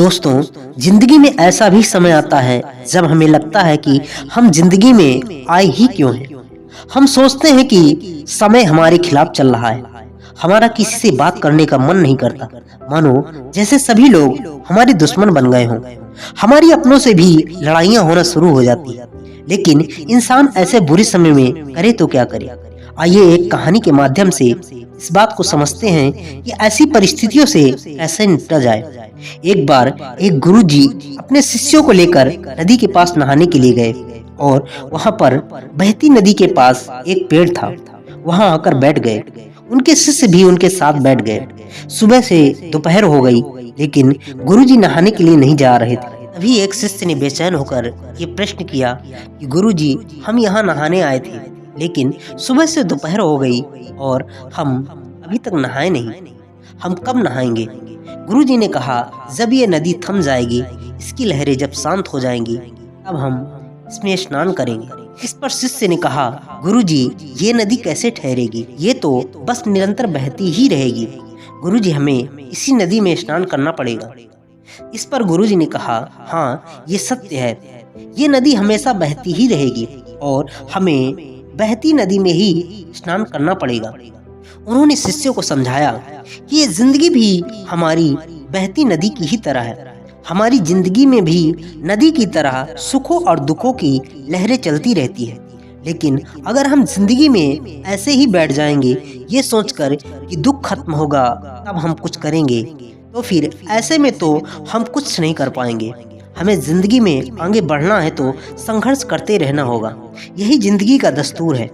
दोस्तों, जिंदगी में ऐसा भी समय आता है जब हमें लगता है कि हम जिंदगी में आए ही क्यों हैं। हम सोचते हैं कि समय हमारे खिलाफ चल रहा है, हमारा किसी से बात करने का मन नहीं करता, मानो जैसे सभी लोग हमारे दुश्मन बन गए हों। हमारी अपनों से भी लड़ाइयाँ होना शुरू हो जाती है। लेकिन इंसान ऐसे बुरे समय में करे तो क्या करे। आइए एक कहानी के माध्यम से इस बात को समझते हैं कि ऐसी परिस्थितियों से कैसे निपटा जाए। एक बार एक गुरुजी अपने शिष्यों को लेकर नदी के पास नहाने के लिए गए और वहां पर बहती नदी के पास एक पेड़ था। वहां आकर बैठ गए। उनके शिष्य भी उनके साथ बैठ गए। सुबह से दोपहर हो गई, लेकिन गुरुजी नहाने के लिए नहीं जा रहे थे। तभी एक शिष्य ने बेचैन होकर ये प्रश्न किया कि गुरुजी, हम यहाँ नहाने आए थे, लेकिन सुबह से दोपहर हो गई और हम अभी तक नहाए नहीं। हम कब नहाएंगे? गुरुजी ने कहा, जब ये नदी थम जाएगी, इसकी लहरें जब शांत हो जाएंगी, तब हम इसमें स्नान करेंगे। इस पर शिष्य ने कहा, गुरुजी, ये नदी कैसे ठहरेगी? ये तो बस निरंतर बहती ही रहेगी। गुरुजी, हमें इसी नदी में स्नान करना पड़ेगा। इस पर गुरुजी ने कहा, हाँ, ये सत्य है। ये नदी हमेशा बहती ही रहेगी और हमें बहती नदी में ही स्नान करना पड़ेगा। उन्होंने शिष्यों को समझाया कि ये जिंदगी भी हमारी बहती नदी की ही तरह है। हमारी जिंदगी में भी नदी की तरह सुखों और दुखों की लहरें चलती रहती है। लेकिन अगर हम जिंदगी में ऐसे ही बैठ जाएंगे, ये सोचकर कि दुख खत्म होगा तब हम कुछ करेंगे, तो फिर ऐसे में तो हम कुछ नहीं कर पाएंगे। हमें जिंदगी में आगे बढ़ना है तो संघर्ष करते रहना होगा। यही जिंदगी का दस्तूर है।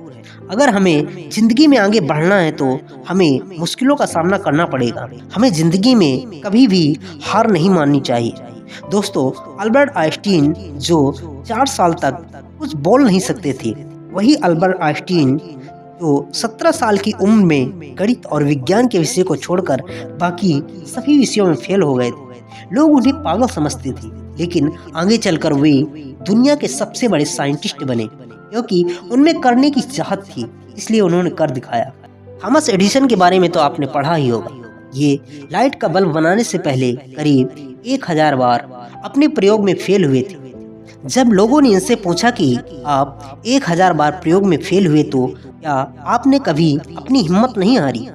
अगर हमें जिंदगी में आगे बढ़ना है तो हमें मुश्किलों का सामना करना पड़ेगा। हमें जिंदगी में कभी भी हार नहीं माननी चाहिए। दोस्तों, अल्बर्ट आइंस्टीन जो 4 साल तक कुछ बोल नहीं सकते थे, वही अल्बर्ट आइंस्टीन जो 17 साल की उम्र में गणित और विज्ञान के विषय को छोड़कर बाकी सभी विषयों में फेल हो गए थे। लोग उन्हें पागल समझते थे, लेकिन आगे चलकर वे दुनिया के सबसे बड़े साइंटिस्ट बने, क्योंकि उनमें करने की चाहत थी, इसलिए उन्होंने कर दिखाया। थॉमस एडिसन के बारे में तो आपने पढ़ा ही होगा। ये लाइट का बल्ब बनाने से पहले करीब 1000 बार अपने प्रयोग में फेल हुए थे। जब लोगों ने इनसे पूछा कि आप 1000 बार प्रयोग में फेल हुए, तो क्या आपने कभी अपनी हिम्मत नहीं हारी,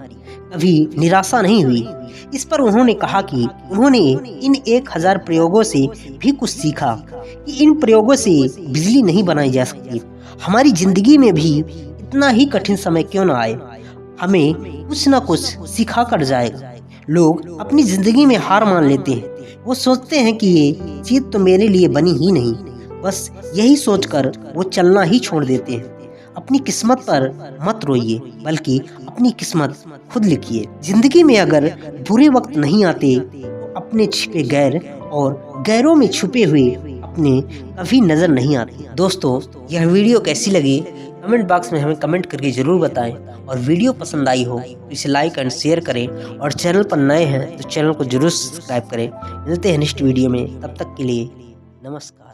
कभी निराशा नहीं हुई? इस पर उन्होंने कहा कि उन्होंने इन 1000 प्रयोगों से भी कुछ सीखा कि इन प्रयोगों से बिजली नहीं बनाई जा सकती। हमारी जिंदगी में भी इतना ही कठिन समय क्यों ना आए, हमें कुछ ना कुछ सिखा कर जाएगा। लोग अपनी जिंदगी में हार मान लेते हैं। वो सोचते हैं कि ये चीज तो मेरे लिए बनी ही नहीं। बस यही सोचकर वो चलना ही छोड़ देते हैं। अपनी किस्मत पर मत रोइए, बल्कि अपनी किस्मत खुद लिखिए। जिंदगी में अगर बुरे वक्त नहीं आते तो अपने छिपे गैर और गैरों में छुपे हुए अपने कभी नजर नहीं आते। दोस्तों, यह वीडियो कैसी लगी कमेंट बॉक्स में हमें कमेंट करके जरूर बताएं, और वीडियो पसंद आई हो तो इसे लाइक एंड शेयर करें, और चैनल पर नए हैं तो चैनल को जरूर सब्सक्राइब करें। मिलते हैं नेक्स्ट वीडियो में, तब तक के लिए नमस्कार।